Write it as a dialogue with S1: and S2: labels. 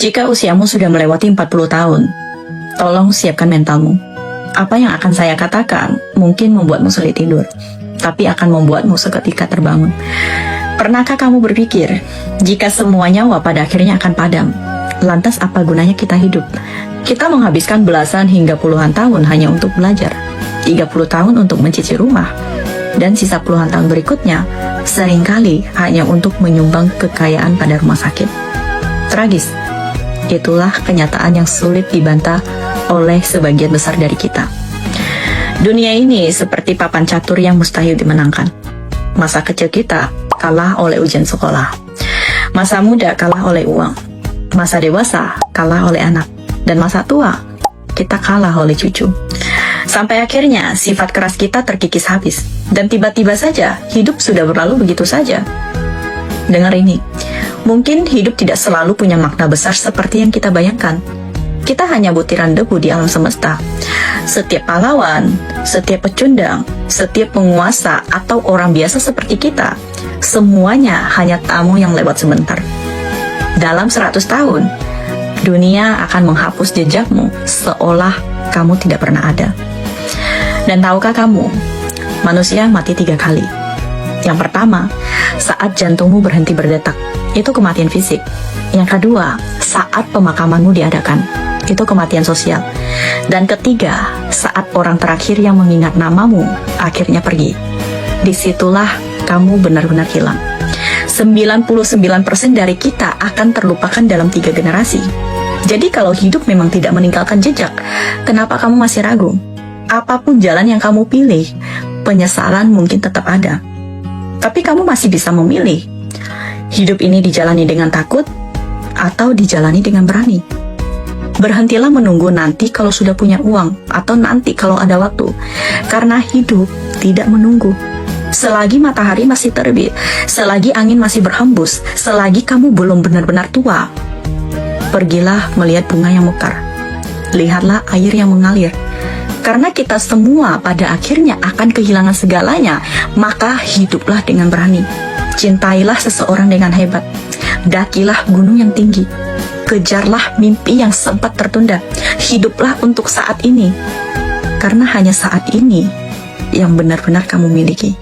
S1: Jika usiamu sudah melewati 40 tahun, tolong siapkan mentalmu. Apa yang akan saya katakan mungkin membuatmu sulit tidur, tapi akan membuatmu seketika terbangun. Pernahkah kamu berpikir, jika semua nyawa pada akhirnya akan padam, lantas apa gunanya kita hidup? Kita menghabiskan belasan hingga puluhan tahun hanya untuk belajar, 30 tahun untuk mencicil rumah, dan sisa puluhan tahun berikutnya seringkali hanya untuk menyumbang kekayaan pada rumah sakit. Tragis. Itulah kenyataan yang sulit dibantah oleh sebagian besar dari kita. Dunia ini seperti papan catur yang mustahil dimenangkan. Masa kecil kita kalah oleh ujian sekolah. Masa muda kalah oleh uang. Masa dewasa kalah oleh anak. Dan masa tua kita kalah oleh cucu. Sampai akhirnya sifat keras kita terkikis habis. Dan tiba-tiba saja hidup sudah berlalu begitu saja. Dengar ini, mungkin hidup tidak selalu punya makna besar seperti yang kita bayangkan. Kita hanya butiran debu di alam semesta. Setiap pahlawan, setiap pecundang, setiap penguasa atau orang biasa seperti kita, semuanya hanya tamu yang lewat sebentar. Dalam 100 tahun, dunia akan menghapus jejakmu seolah kamu tidak pernah ada. Dan tahukah kamu, manusia mati 3 kali. Yang pertama, saat jantungmu berhenti berdetak, itu kematian fisik. Yang kedua, saat pemakamanmu diadakan, itu kematian sosial. Dan ketiga, saat orang terakhir yang mengingat namamu akhirnya pergi. Disitulah kamu benar-benar hilang. 99% dari kita akan terlupakan dalam 3 generasi. Jadi kalau hidup memang tidak meninggalkan jejak, kenapa kamu masih ragu? Apapun jalan yang kamu pilih, penyesalan mungkin tetap ada. Tapi kamu masih bisa memilih. Hidup ini dijalani dengan takut atau dijalani dengan berani. Berhentilah menunggu nanti kalau sudah punya uang atau nanti kalau ada waktu. Karena hidup tidak menunggu. Selagi matahari masih terbit, selagi angin masih berhembus, selagi kamu belum benar-benar tua, pergilah melihat bunga yang mekar. Lihatlah air yang mengalir. Karena kita semua pada akhirnya akan kehilangan segalanya, maka hiduplah dengan berani. Cintailah seseorang dengan hebat. Dakilah gunung yang tinggi. Kejarlah mimpi yang sempat tertunda. Hiduplah untuk saat ini. Karena hanya saat ini yang benar-benar kamu miliki.